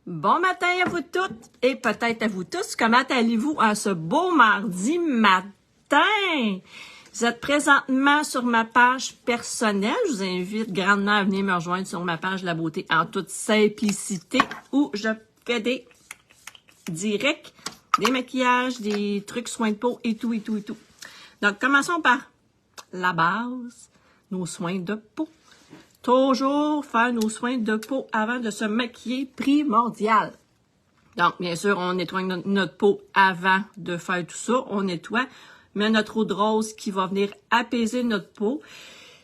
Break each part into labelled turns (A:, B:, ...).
A: Bon matin à vous toutes et peut-être à vous tous. Comment allez-vous en ce beau mardi matin? Vous êtes présentement sur ma page personnelle. Je vous invite grandement à venir me rejoindre sur ma page La Beauté en toute simplicité où je fais des directs, des maquillages, des trucs soins de peau et tout. Donc, commençons par la base, nos soins de peau. Toujours faire nos soins de peau avant de se maquiller, primordial. Donc, bien sûr, on nettoie notre peau avant de faire tout ça. On nettoie, met notre eau de rose qui va venir apaiser notre peau.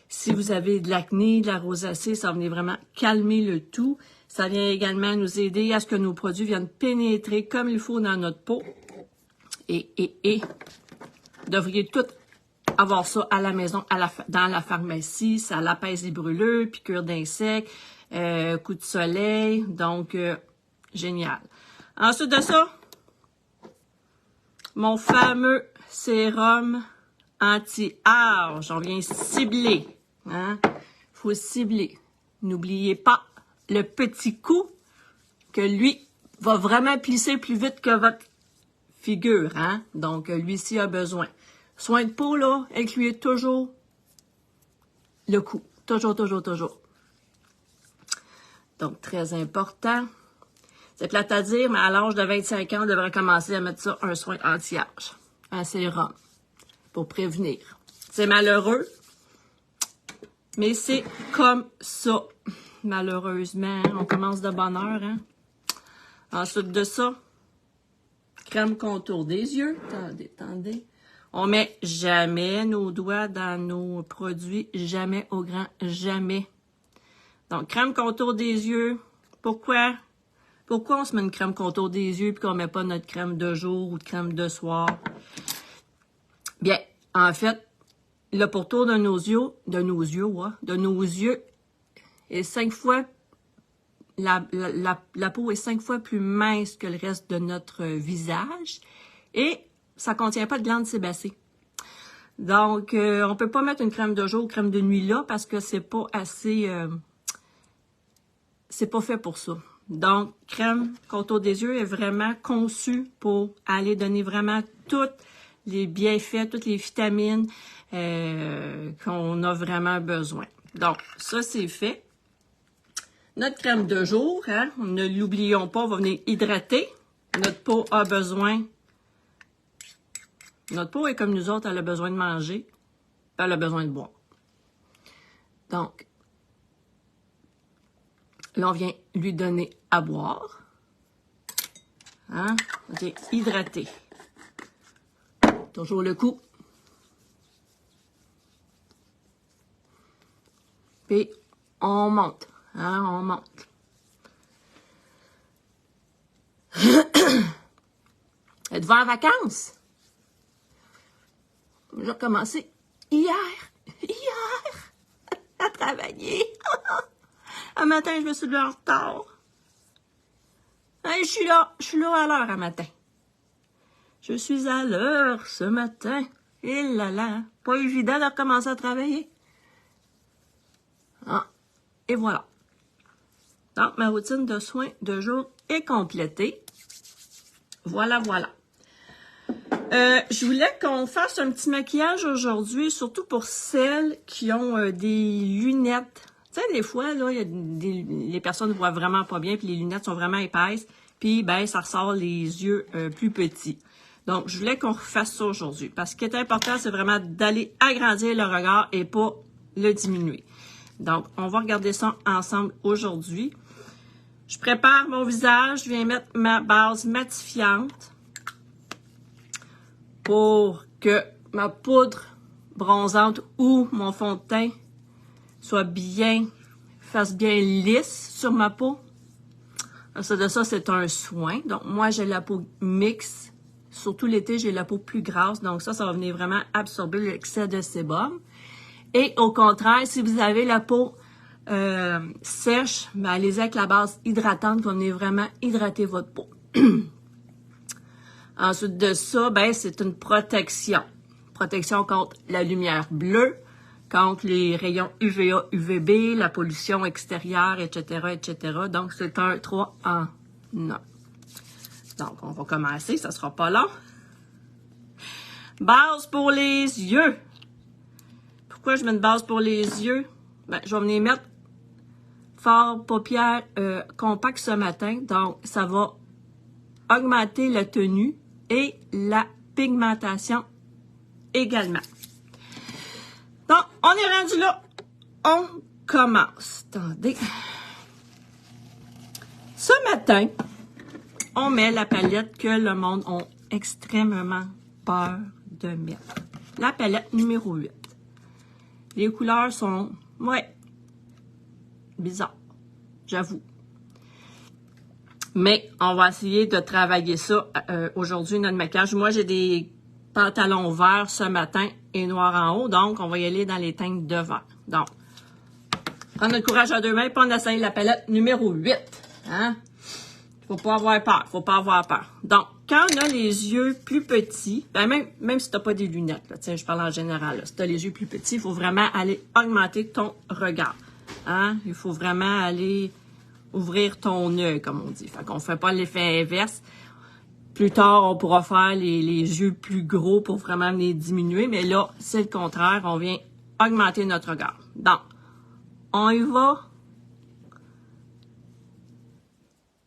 A: Si vous avez de l'acné, de la rosacée, ça va venir vraiment calmer le tout. Ça vient également nous aider à ce que nos produits viennent pénétrer comme il faut dans notre peau. Et devriez tout avoir ça à la maison, dans la pharmacie. Ça l'apaise les brûlures, piqûres d'insectes, coups de soleil. Donc, génial. Ensuite de ça, mon fameux sérum anti-âge. On vient cibler. Hein? Faut cibler. N'oubliez pas le petit coup que lui va vraiment plisser plus vite que votre figure. Hein? Donc, lui-ci a besoin. Soin de peau, là, incluez toujours le cou. Toujours. Donc, très important. C'est plate à dire, mais à l'âge de 25 ans, on devrait commencer à mettre ça un soin anti-âge. Un sérum. Pour prévenir. C'est malheureux, mais c'est comme ça. Malheureusement, on commence de bonne heure. Hein? Ensuite de ça, crème contour des yeux. Attendez. On met jamais nos doigts dans nos produits, jamais au grand, jamais. Donc, crème contour des yeux. Pourquoi? Pourquoi on se met une crème contour des yeux et qu'on ne met pas notre crème de jour ou de crème de soir? Bien, en fait, le pourtour de nos yeux est 5 fois, la peau est 5 fois plus mince que le reste de notre visage et ça contient pas de glande sébacée. Donc, on peut pas mettre une crème de jour ou crème de nuit là parce que c'est pas assez... c'est pas fait pour ça. Donc, crème contour des yeux est vraiment conçue pour aller donner vraiment tous les bienfaits, toutes les vitamines qu'on a vraiment besoin. Donc, ça, c'est fait. Notre crème de jour, hein, ne l'oublions pas, va venir hydrater. Notre peau a besoin... Notre peau est comme nous autres, elle a besoin de manger, elle a besoin de boire. Donc, là, on vient lui donner à boire. Hein? OK, hydrater. Toujours le cou. Puis, on monte. Hein? On monte. Êtes-vous en vacances? J'ai commencé hier à travailler. Un matin, je me suis levée en retard. Hey, je suis là à l'heure un matin. Je suis à l'heure ce matin. Et là, pas évident de recommencer à travailler. Ah, et voilà. Donc, ma routine de soins de jour est complétée. Voilà. Je voulais qu'on fasse un petit maquillage aujourd'hui, surtout pour celles qui ont des lunettes. Tu sais, des fois, là, les personnes ne voient vraiment pas bien, puis les lunettes sont vraiment épaisses, puis ben ça ressort les yeux plus petits. Donc, je voulais qu'on refasse ça aujourd'hui, parce que ce qui est important, c'est vraiment d'aller agrandir le regard et pas le diminuer. Donc, on va regarder ça ensemble aujourd'hui. Je prépare mon visage, je viens mettre ma base matifiante pour que ma poudre bronzante ou mon fond de teint fasse bien lisse sur ma peau. Ensuite de ça, c'est un soin. Donc, moi, j'ai la peau mixte. Surtout l'été, j'ai la peau plus grasse. Donc, ça va venir vraiment absorber l'excès de sébum. Et au contraire, si vous avez la peau sèche, ben, allez-y avec la base hydratante qui va venir vraiment hydrater votre peau. Ensuite de ça, ben, c'est une protection. Protection contre la lumière bleue, contre les rayons UVA, UVB, la pollution extérieure, etc. Donc, c'est un 3 en Non. Donc, on va commencer, ça sera pas long. Base pour les yeux. Pourquoi je mets une base pour les yeux? Ben, je vais venir mettre fard paupières compact ce matin. Donc, ça va augmenter la tenue et la pigmentation également. Donc, on est rendu là. On commence. Attendez. Ce matin, on met la palette que le monde a extrêmement peur de mettre. La palette numéro 8. Les couleurs sont, ouais, bizarres, j'avoue. Mais on va essayer de travailler ça aujourd'hui, notre maquillage. Moi, j'ai des pantalons verts ce matin et noirs en haut, donc on va y aller dans les teintes de vert. Donc, prendre notre courage à deux mains et on essaye la palette numéro 8. Hein? Faut pas avoir peur, faut pas avoir peur. Donc, quand on a les yeux plus petits, ben même si tu n'as pas des lunettes, là, je parle en général, là, si tu as les yeux plus petits, il faut vraiment aller augmenter ton regard. Hein? Il faut vraiment aller ouvrir ton œil, comme on dit. Fait qu'on ne fait pas l'effet inverse. Plus tard, on pourra faire les yeux plus gros pour vraiment les diminuer, mais là, c'est le contraire. On vient augmenter notre regard. Donc, on y va.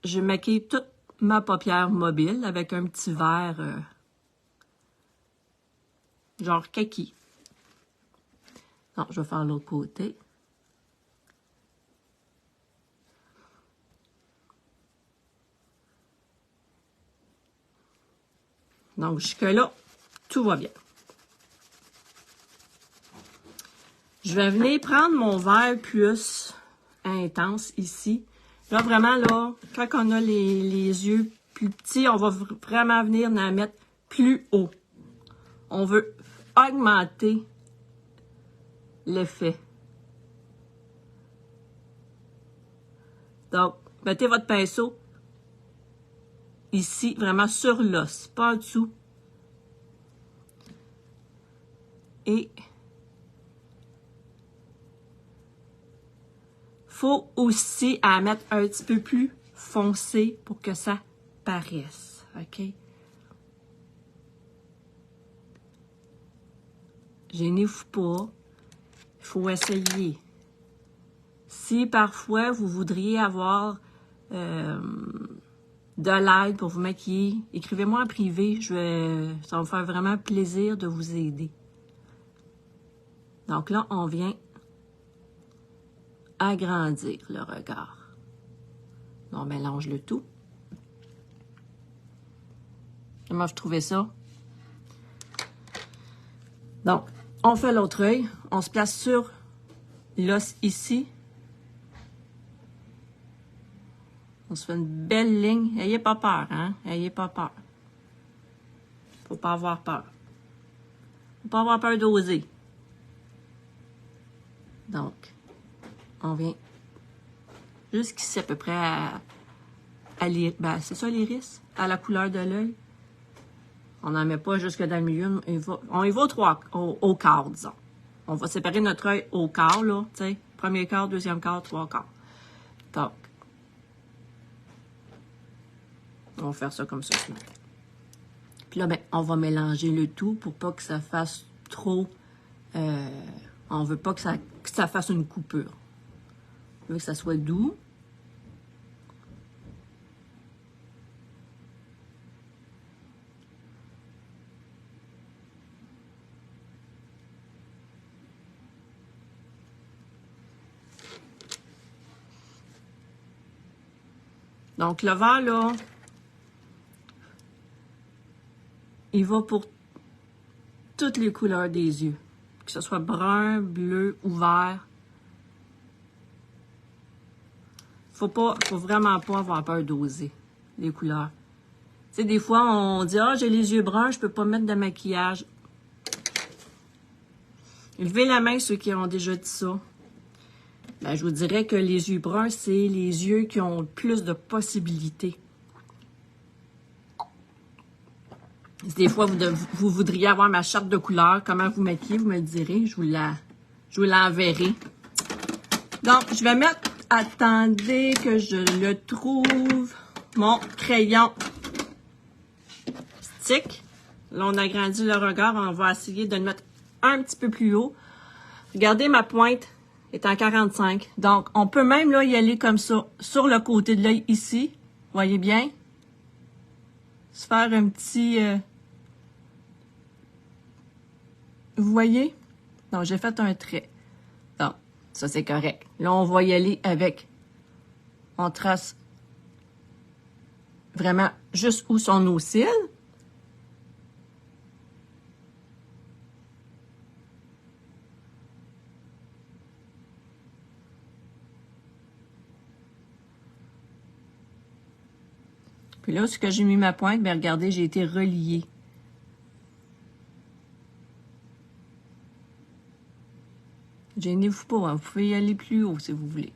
A: Je maquille toute ma paupière mobile avec un petit verre genre kaki. Non, je vais faire l'autre côté. Donc, jusque-là, tout va bien. Je vais venir prendre mon verre plus intense ici. Là, vraiment, là, quand on a les yeux plus petits, on va vraiment venir en mettre plus haut. On veut augmenter l'effet. Donc, mettez votre pinceau ici, vraiment sur l'os, pas en dessous. Et faut aussi à mettre un petit peu plus foncé pour que ça paraisse, OK? Gênez-vous pas, il faut essayer. Si parfois vous voudriez avoir de l'aide pour vous maquiller, écrivez-moi en privé, ça va me faire vraiment plaisir de vous aider. Donc là, on vient agrandir le regard. On mélange le tout. Comment vous trouvez ça? Donc, on fait l'autre œil. On se place sur l'os ici. On se fait une belle ligne. Ayez pas peur, hein? Ayez pas peur. Faut pas avoir peur. Faut pas avoir peur d'oser. Donc, on vient jusqu'ici à peu près à ben, c'est ça l'iris, à la couleur de l'œil. On n'en met pas jusque dans le milieu, on y va au quart, disons. On va séparer notre œil au quart, là, tu sais, premier quart, deuxième quart, trois quarts. Donc, on va faire ça comme ça ce matin. Puis là, ben, on va mélanger le tout pour pas que ça fasse trop... on veut pas que ça fasse une coupure. On veut que ça soit doux. Donc, le vert, là, il va pour toutes les couleurs des yeux. Que ce soit brun, bleu ou vert. Faut vraiment pas avoir peur d'oser les couleurs. Tu sais, des fois, on dit « Ah, j'ai les yeux bruns, je peux pas mettre de maquillage. » Levez la main ceux qui ont déjà dit ça. Ben, je vous dirais que les yeux bruns, c'est les yeux qui ont le plus de possibilités. Des fois, vous voudriez avoir ma charte de couleurs, comment vous maquillez, vous me le direz, je vous l'enverrai. Donc, je vais mettre, attendez que je le trouve, mon crayon stick. Là, on agrandit le regard. On va essayer de le mettre un petit peu plus haut. Regardez, ma pointe est en 45. Donc, on peut même là y aller comme ça, sur le côté de l'œil ici. Voyez bien? Se faire un petit... Vous voyez? Donc, j'ai fait un trait. Donc, ça, c'est correct. Là, on va y aller avec... On trace vraiment juste où sont nos cils. Puis là, ce que j'ai mis ma pointe, bien regardez, j'ai été reliée. Gênez-vous pas, hein, vous pouvez y aller plus haut si vous voulez.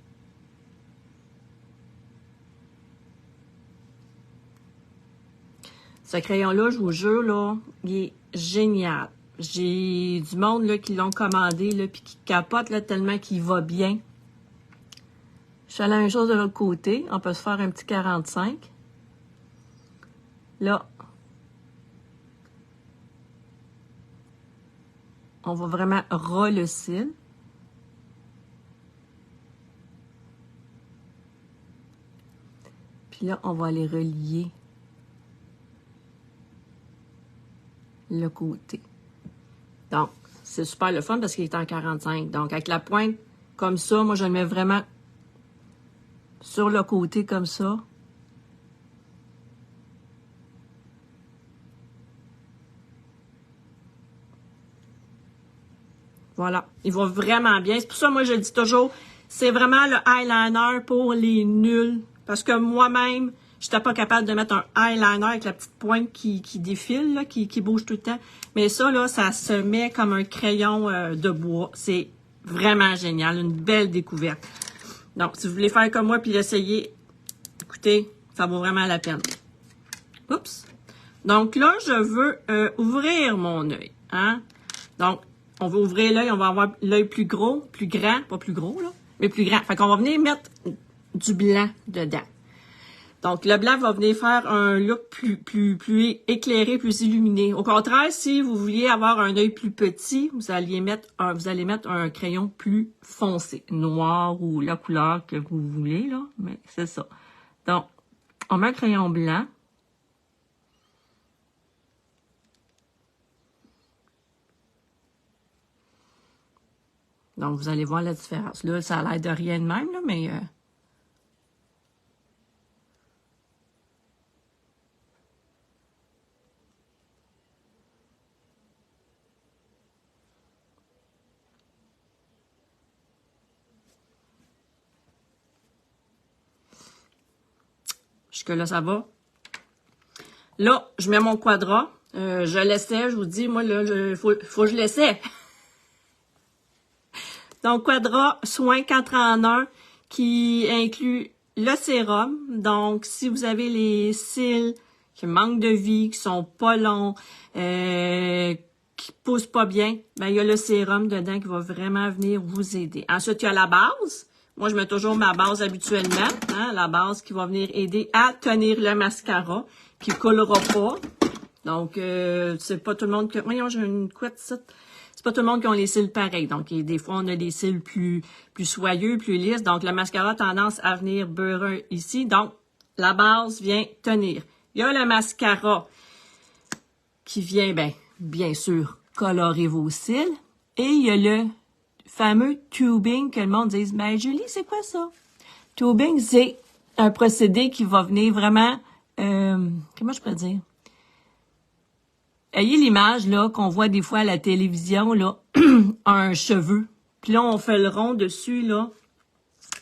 A: Ce crayon-là, je vous jure, là, il est génial. J'ai du monde là, qui l'ont commandé, là, puis qui capote là, tellement qu'il va bien. Je fais la même chose de l'autre côté. On peut se faire un petit 45. Là, on va vraiment ras le cil. Puis là, on va aller relier le côté. Donc, c'est super le fun parce qu'il est en 45. Donc, avec la pointe comme ça, moi, je le mets vraiment sur le côté comme ça. Voilà. Il va vraiment bien. C'est pour ça, moi, je le dis toujours, c'est vraiment le eyeliner pour les nuls. Parce que moi-même, je n'étais pas capable de mettre un eyeliner avec la petite pointe qui défile, là, qui bouge tout le temps. Mais ça, là, ça se met comme un crayon de bois. C'est vraiment génial. Une belle découverte. Donc, si vous voulez faire comme moi puis l'essayer, écoutez, ça vaut vraiment la peine. Oups. Donc là, je veux ouvrir mon œil. Hein? Donc, on va ouvrir l'œil, on va avoir l'œil plus gros, plus grand, pas plus gros, là, mais plus grand. Fait qu'on va venir mettre du blanc dedans. Donc, le blanc va venir faire un look plus éclairé, plus illuminé. Au contraire, si vous vouliez avoir un œil plus petit, vous allez mettre un crayon plus foncé, noir ou la couleur que vous voulez, là, mais c'est ça. Donc, on met un crayon blanc. Donc, vous allez voir la différence. Là, ça a l'air de rien de même, là, mais... Jusque-là, ça va. Là, je mets mon quadrat. Je l'essaie, je vous dis, moi, là, faut que je l'essaie. Donc, quadrat, soin 4 en 1, qui inclut le sérum. Donc, si vous avez les cils qui manquent de vie, qui sont pas longs, qui poussent pas bien, ben il y a le sérum dedans qui va vraiment venir vous aider. Ensuite, il y a la base. Moi, je mets toujours ma base habituellement, hein, la base qui va venir aider à tenir le mascara, qui ne collera pas. Donc, c'est pas tout le monde que... Voyons, j'ai une couette, ça. C'est pas tout le monde qui a les cils pareils. Donc, des fois, on a des cils plus soyeux, plus lisses. Donc, le mascara a tendance à venir beurreux ici. Donc, la base vient tenir. Il y a le mascara qui vient, bien sûr, colorer vos cils. Et il y a le fameux tubing que le monde dise, Julie, c'est quoi ça? Tubing, c'est un procédé qui va venir vraiment, comment je pourrais dire? Ayez l'image, là, qu'on voit des fois à la télévision, là, un cheveu. Puis là, on fait le rond dessus, là.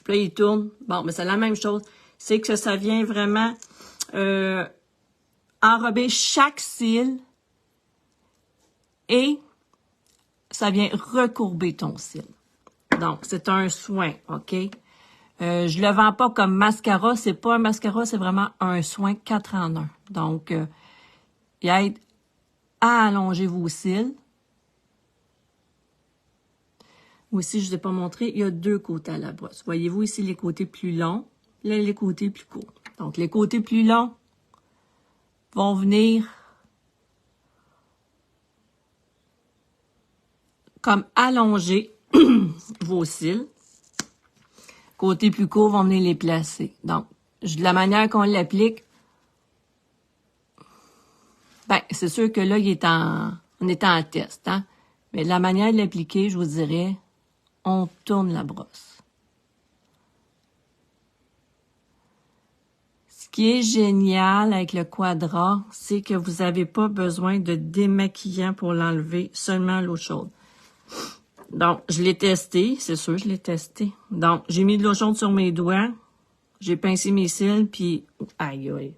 A: Puis là, il tourne. Bon, mais c'est la même chose. C'est que ça vient vraiment enrober chaque cil et ça vient recourber ton cil. Donc, c'est un soin, OK? Je le vends pas comme mascara. C'est pas un mascara, c'est vraiment un soin 4 en 1. Donc, il aide à allonger vos cils. Aussi, je ne vous ai pas montré, il y a 2 côtés à la brosse. Voyez-vous ici les côtés plus longs? Là, les côtés plus courts. Donc, les côtés plus longs vont venir comme allonger vos cils. Côtés plus courts vont venir les placer. Donc, de la manière qu'on l'applique, ben, c'est sûr que là, on est en test, hein. Mais de la manière de l'appliquer, je vous dirais, on tourne la brosse. Ce qui est génial avec le Quadra, c'est que vous n'avez pas besoin de démaquillant pour l'enlever, seulement l'eau chaude. Donc, je l'ai testé, c'est sûr, je l'ai testé. Donc, j'ai mis de l'eau chaude sur mes doigts, j'ai pincé mes cils, puis aïe, aïe,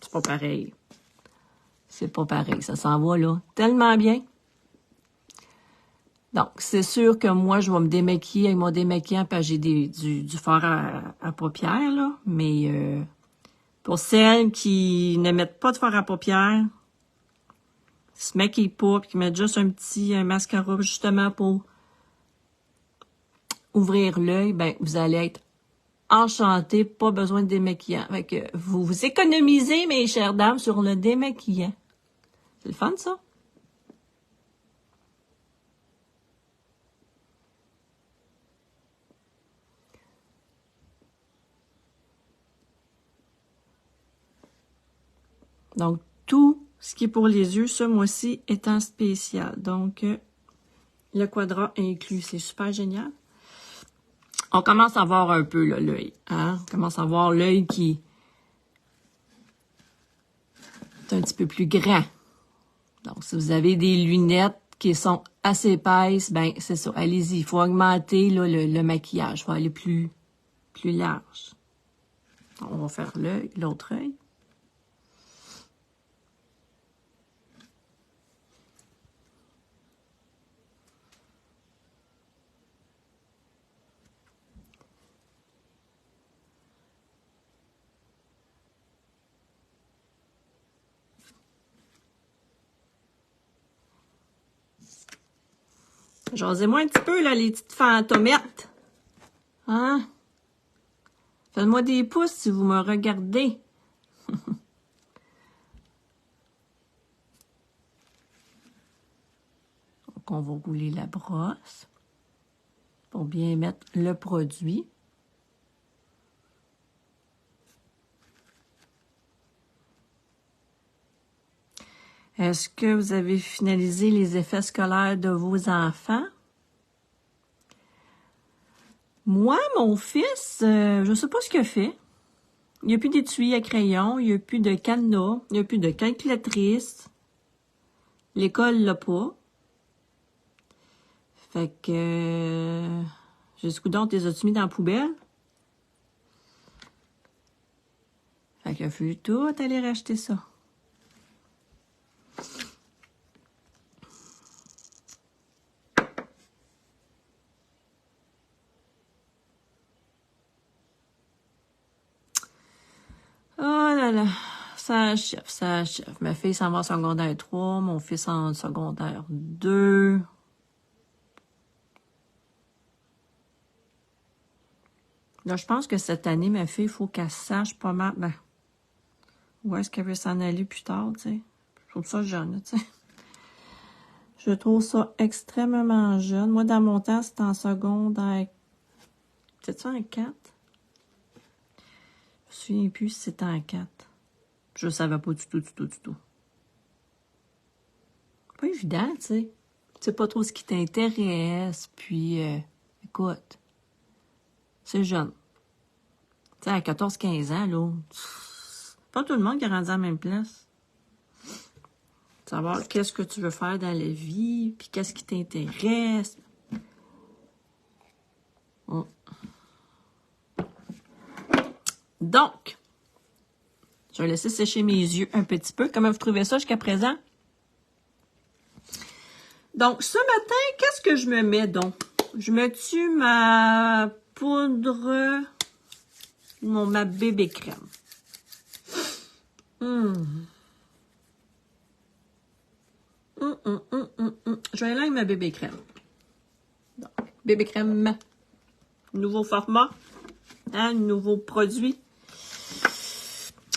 A: c'est pas pareil. C'est pas pareil, ça s'en va là tellement bien. Donc, c'est sûr que moi, je vais me démaquiller avec mon démaquillant parce que j'ai du fard à paupières, là. Mais pour celles qui ne mettent pas de fard à paupières, qui se maquillent pas, puis qui mettent juste un mascara justement pour ouvrir l'œil, ben vous allez être enchantés, pas besoin de démaquillant. Fait que vous vous économisez, mes chères dames, sur le démaquillant. C'est le fun, ça? Donc, tout ce qui est pour les yeux, ce mois-ci est en spécial. Donc, le Quadra inclus. C'est super génial. On commence à voir un peu l'œil. Hein? On commence à voir l'œil qui est un petit peu plus grand. Donc, si vous avez des lunettes qui sont assez épaisses, ben c'est ça. Allez-y, il faut augmenter là, le maquillage. Il faut aller plus large. Donc, on va faire l'autre œil. Jasez-moi un petit peu, là, les petites fantomettes. Hein? Faites-moi des pouces si vous me regardez. Donc, on va rouler la brosse pour bien mettre le produit. Est-ce que vous avez finalisé les effets scolaires de vos enfants? Moi, mon fils, je ne sais pas ce qu'il a fait. Il n'y a plus d'étui à crayon, il n'y a plus de cadenas, il n'y a plus de calculatrice. L'école l'a pas. Fait que... j'ai ce coup d'ordre, les as-tu mis dans la poubelle? Fait qu'il a fallu tout aller racheter ça. Oh là là, ça achève, ça achève. Ma fille s'en va en secondaire 3, mon fils en secondaire 2. Là, je pense que cette année, ma fille, il faut qu'elle sache pas mal, ben, où est-ce qu'elle veut s'en aller plus tard, tu sais. Je trouve ça jeune, tu sais. Je trouve ça extrêmement jeune. Moi, dans mon temps, c'était en secondaire... C'était ça en 4? Je me souviens plus si c'était en 4. Je savais pas du tout. Pas évident, tu sais. Tu sais pas trop ce qui t'intéresse, puis... écoute, c'est jeune. Tu sais, à 14-15 ans, là, pas tout le monde qui est rendu à la même place. Savoir qu'est-ce que tu veux faire dans la vie, puis qu'est-ce qui t'intéresse. Donc, je vais laisser sécher mes yeux un petit peu. Comment vous trouvez ça jusqu'à présent? Donc, ce matin, qu'est-ce que je me mets donc? Je me tue ma poudre, ma bébé crème. Je vais aller avec ma bébé crème. Donc, bébé crème, nouveau format. Un nouveau produit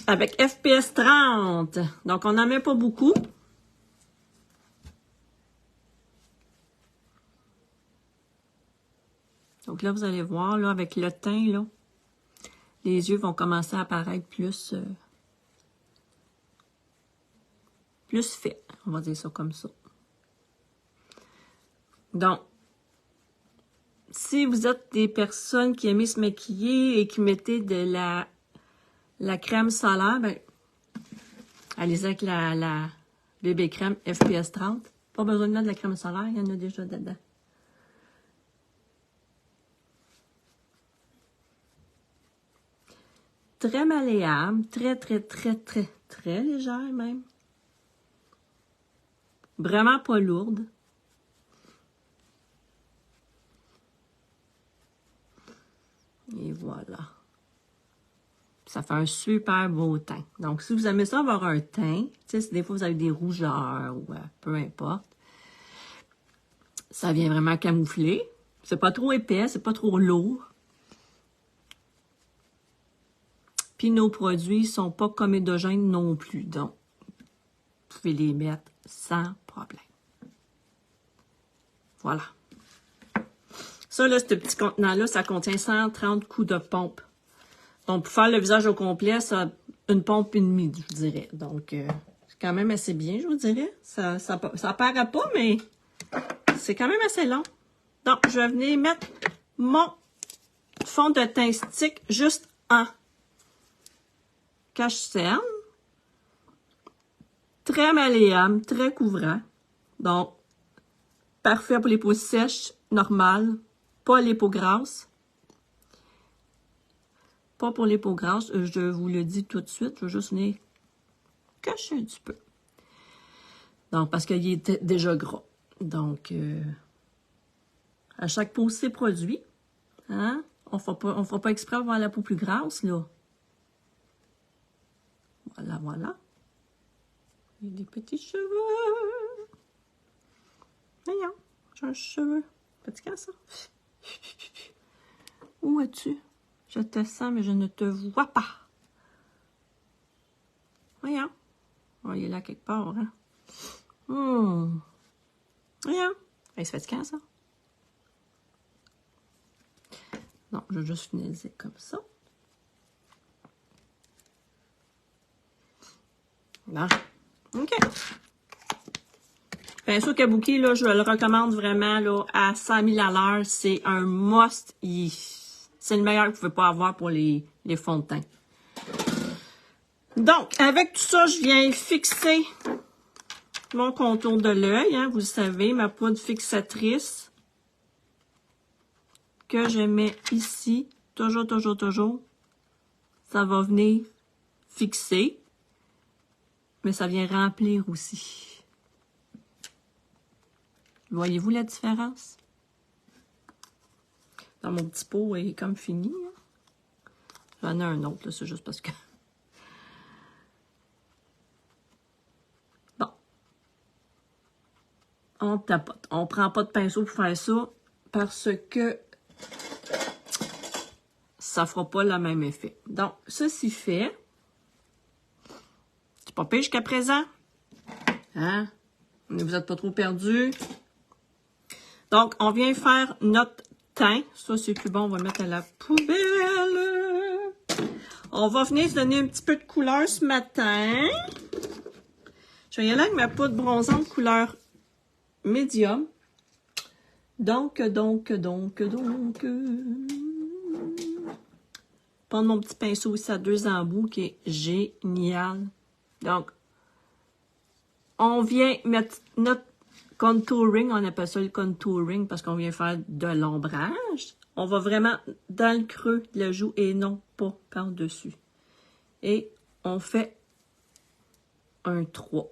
A: avec FPS 30. Donc, on n'en met pas beaucoup. Donc là, vous allez voir, là, avec le teint, là, les yeux vont commencer à apparaître plus faits. On va dire ça comme ça. Donc, si vous êtes des personnes qui aiment se maquiller et qui mettez de la crème solaire, ben, allez-y avec la bébé crème FPS 30. Pas besoin de mettre de la crème solaire, il y en a déjà dedans. Très malléable, très légère même. Vraiment pas lourde. Et voilà. Ça fait un super beau teint. Donc, si vous aimez ça avoir un teint, tu sais, si des fois vous avez des rougeurs ou peu importe, ça vient vraiment camoufler. C'est pas trop épais, c'est pas trop lourd. Puis nos produits sont pas comédogènes non plus. Donc, vous pouvez les mettre sans problème. Voilà. Ça, là, ce petit contenant-là, ça contient 130 coups de pompe. Donc, pour faire le visage au complet, ça une pompe et demie, je vous dirais. Donc, c'est quand même assez bien, je vous dirais. Ça paraît pas, mais c'est quand même assez long. Donc, je vais venir mettre mon fond de teint stick juste en cache-cerne. Très malléable, très couvrant. Donc, parfait pour les peaux sèches, normales, pas les peaux grasses. Pas pour les peaux grasses, je vous le dis tout de suite, je vais juste venir cacher un petit peu. Donc, parce qu'il est déjà gras. Donc, à chaque peau, c'est produit. Hein? On fera pas exprès d'avoir la peau plus grasse, là. Voilà, voilà. Il y a des petits cheveux. Voyons, j'ai un cheveu. Petit cas, ça. Où es-tu? Je te sens, mais je ne te vois pas. Voyons. Oh, il est là quelque part, hein? Voyons. Hey, ça fait quand, ça? Non, je vais juste finaliser comme ça. Bon. OK. Pinceau kabuki, là, je le recommande vraiment là, à 100 000 à l'heure. C'est un must. C'est le meilleur que vous pouvez pas avoir pour les fonds de teint. Donc, avec tout ça, je viens fixer mon contour de l'œil. Hein, vous le savez, ma poudre fixatrice que je mets ici. Toujours. Ça va venir fixer. Mais ça vient remplir aussi. Voyez-vous la différence? Dans mon petit pot, il est comme fini. Hein? J'en ai un autre, c'est juste parce que... Bon. On tapote. On prend pas de pinceau pour faire ça parce que ça fera pas le même effet. Donc, ceci fait... C'est pas pire jusqu'à présent. Hein? Vous n'êtes pas trop perdus. Donc, on vient faire notre teint. Ça, c'est plus bon. On va le mettre à la poubelle. On va venir se donner un petit peu de couleur ce matin. Je vais y aller avec ma poudre bronzante couleur médium. Donc. Prendre mon petit pinceau ici à 2 embouts qui est génial. Donc, on vient mettre notre contouring, on appelle ça le contouring parce qu'on vient faire de l'ombrage. On va vraiment dans le creux de la joue et non pas par-dessus. Et on fait un 3.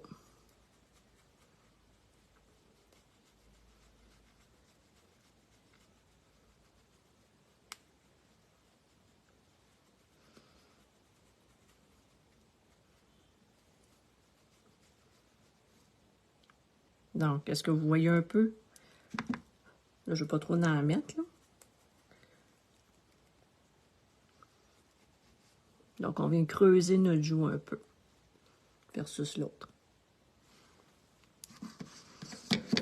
A: Donc, est-ce que vous voyez un peu? Là, je ne vais pas trop en mettre, là. Donc, on vient creuser notre joue un peu versus l'autre.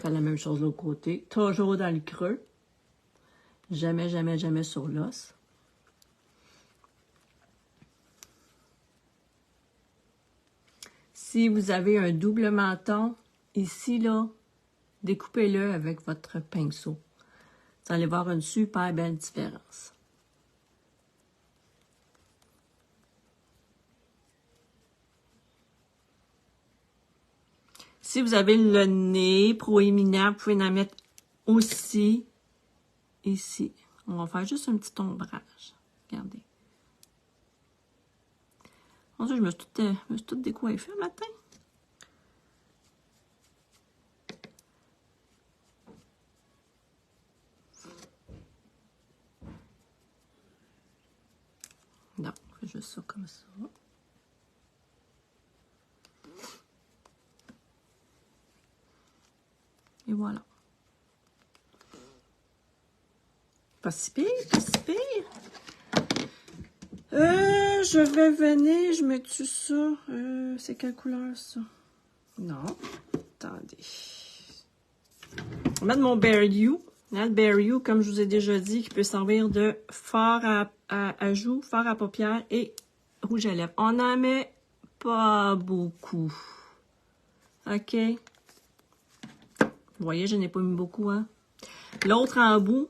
A: Faire la même chose de l'autre côté. Toujours dans le creux. Jamais, jamais, jamais sur l'os. Si vous avez un double menton, ici, là, découpez-le avec votre pinceau. Vous allez voir une super belle différence. Si vous avez le nez proéminent, vous pouvez en mettre aussi ici. On va faire juste un petit ombrage. Regardez. Mon Dieu, je me suis toute décoiffée le matin. Non, je fais juste ça comme ça. Et voilà. Pas si pire, pas si pire. Je vais venir, je mets-tu ça? C'est quelle couleur, ça? Non. Attendez. Je vais mettre mon Bare You. Le Bare You, comme je vous ai déjà dit, qui peut servir de fard à joues, fard à paupières et rouge à lèvres. On n'en met pas beaucoup. OK? Vous voyez, je n'ai pas mis beaucoup, hein? L'autre en bout,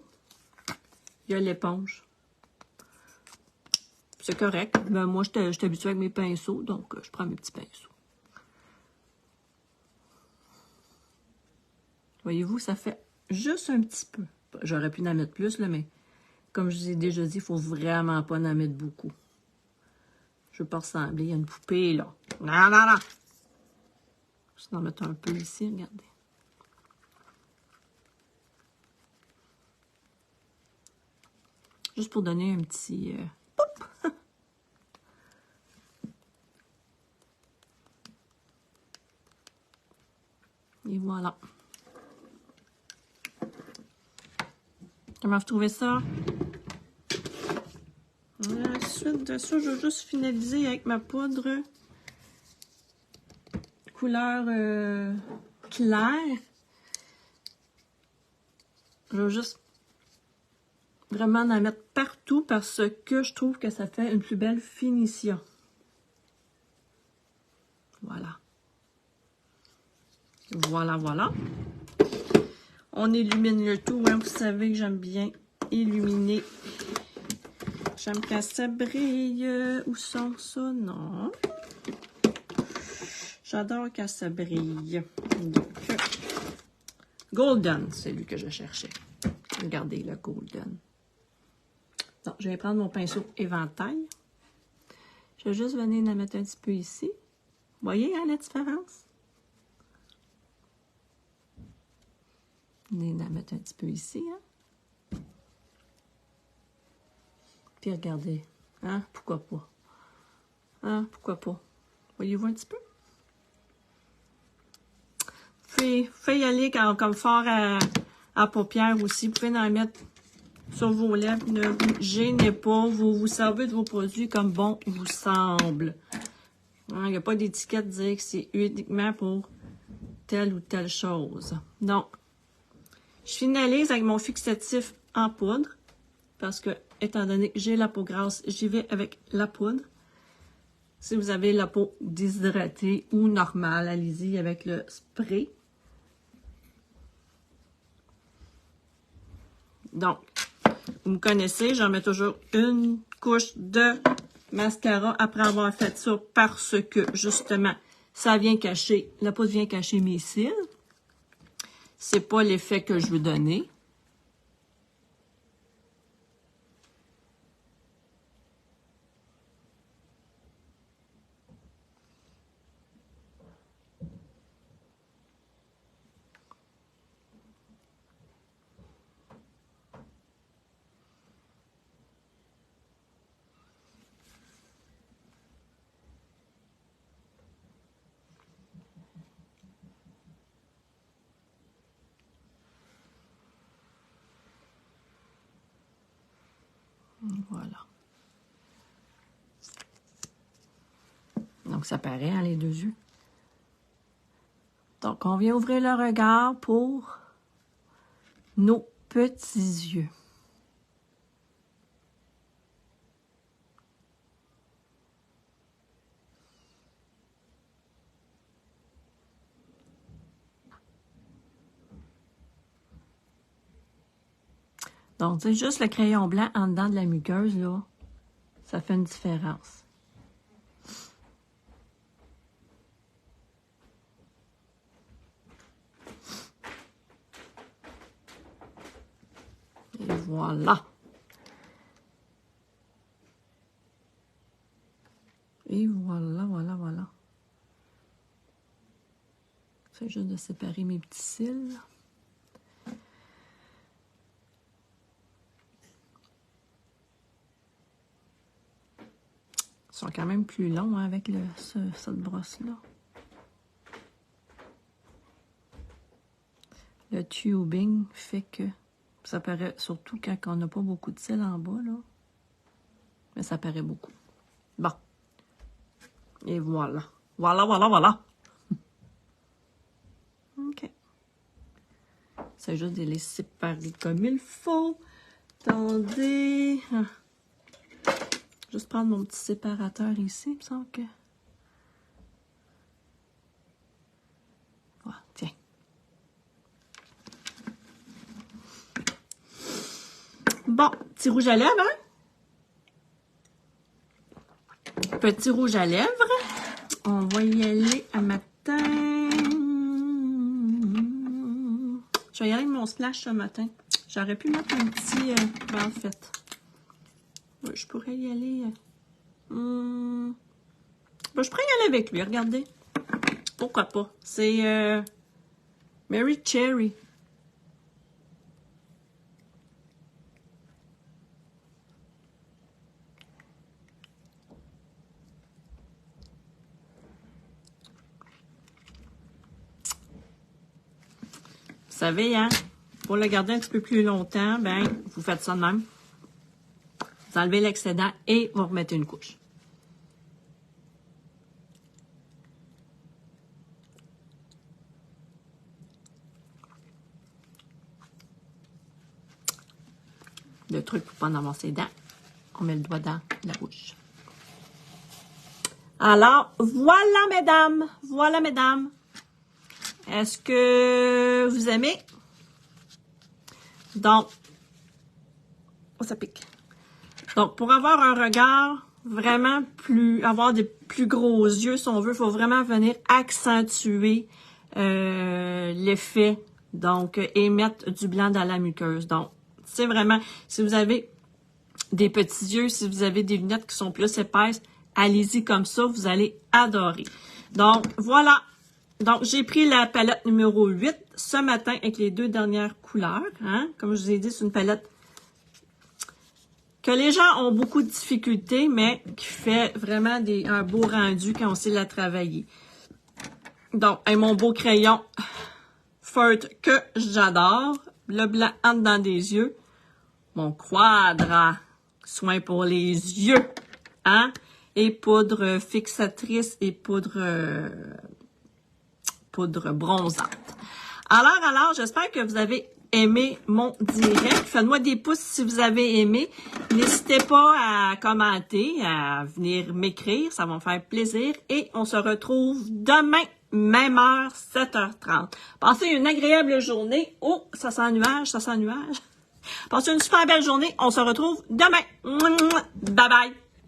A: il y a l'éponge. C'est correct. Ben, moi, je suis habituée avec mes pinceaux, donc je prends mes petits pinceaux. Voyez-vous, ça fait juste un petit peu. J'aurais pu en mettre plus, là, mais comme je vous ai déjà dit, il ne faut vraiment pas en mettre beaucoup. Je ne veux pas ressembler à une poupée, là. Non, non, non! Je vais en mettre un peu ici, regardez. Juste pour donner un petit... Pop! Et voilà. Comment vous trouvez ça? Ensuite de ça, je vais juste finaliser avec ma poudre couleur claire. Je vais juste vraiment en mettre partout parce que je trouve que ça fait une plus belle finition. Voilà. Voilà, voilà. On illumine le tout, hein. Vous savez que j'aime bien illuminer. J'aime quand ça brille. Où sont ça? Non. J'adore quand ça brille. Donc, Golden, c'est lui que je cherchais. Regardez le Golden. Donc, je vais prendre mon pinceau éventail. Je vais juste venir en mettre un petit peu ici. Vous voyez, hein, la différence? Venez en mettre un petit peu ici, hein? Puis regardez. Hein? Pourquoi pas? Hein? Pourquoi pas? Voyez-vous un petit peu? Faites y aller comme fard à paupières aussi. Vous pouvez en mettre sur vos lèvres. Ne vous gênez pas. Vous vous servez de vos produits comme bon vous semble. Il n'y a pas d'étiquette de dire que c'est uniquement pour telle ou telle chose. Donc, je finalise avec mon fixatif en poudre. Parce que, étant donné que j'ai la peau grasse, j'y vais avec la poudre. Si vous avez la peau déshydratée ou normale, allez-y avec le spray. Donc, vous me connaissez, j'en mets toujours une couche de mascara après avoir fait ça parce que, justement, ça vient cacher, la poudre vient cacher mes cils. C'est pas l'effet que je veux donner. Voilà. Donc, ça paraît, hein, les deux yeux. Donc, on vient ouvrir le regard pour nos petits yeux. Donc, c'est juste le crayon blanc en dedans de la muqueuse, là. Ça fait une différence. Et voilà. Et voilà, voilà. C'est juste de séparer mes petits cils. Ils sont quand même plus longs, hein, avec cette brosse-là. Le tubing fait que ça paraît, surtout quand on n'a pas beaucoup de cils en bas, là. Mais ça paraît beaucoup. Bon. Et voilà. Voilà. OK. C'est juste de les séparer comme il faut. Attendez. Juste prendre mon petit séparateur ici, il me semble que... Voilà, tiens. Bon, petit rouge à lèvres, hein? Petit rouge à lèvres. On va y aller à matin. Je vais y aller avec mon splash ce matin. J'aurais pu mettre un petit... ben, en fait... Oui, je pourrais y aller... Ben, je pourrais y aller avec lui, regardez. Pourquoi pas? C'est Mary Cherry. Vous savez, hein, pour le garder un petit peu plus longtemps, ben, vous faites ça de même. Vous enlevez l'excédent et vous remettez une couche. Le truc pour pas en avoir ses dents, on met le doigt dans la bouche. Alors, voilà, mesdames. Voilà, mesdames. Est-ce que vous aimez? Donc, oh, ça pique. Donc, pour avoir un regard vraiment avoir des plus gros yeux, si on veut, il faut vraiment venir accentuer l'effet, donc, et mettre du blanc dans la muqueuse. Donc, c'est vraiment, si vous avez des petits yeux, si vous avez des lunettes qui sont plus épaisses, allez-y comme ça, vous allez adorer. Donc, voilà. Donc, j'ai pris la palette numéro 8 ce matin avec les deux dernières couleurs. Hein? Comme je vous ai dit, c'est une palette que les gens ont beaucoup de difficultés, mais qui fait vraiment un beau rendu quand on sait la travailler. Donc, avec mon beau crayon Furt que j'adore, le blanc en dedans des yeux, mon quadra, soin pour les yeux, hein? Et poudre fixatrice et poudre bronzante. Alors, j'espère que vous avez aimé mon direct. Faites-moi des pouces si vous avez aimé. N'hésitez pas à commenter, à venir m'écrire. Ça va me faire plaisir. Et on se retrouve demain, même heure, 7h30. Passez une agréable journée. Oh, ça sent nuage. Passez une super belle journée. On se retrouve demain. Bye bye.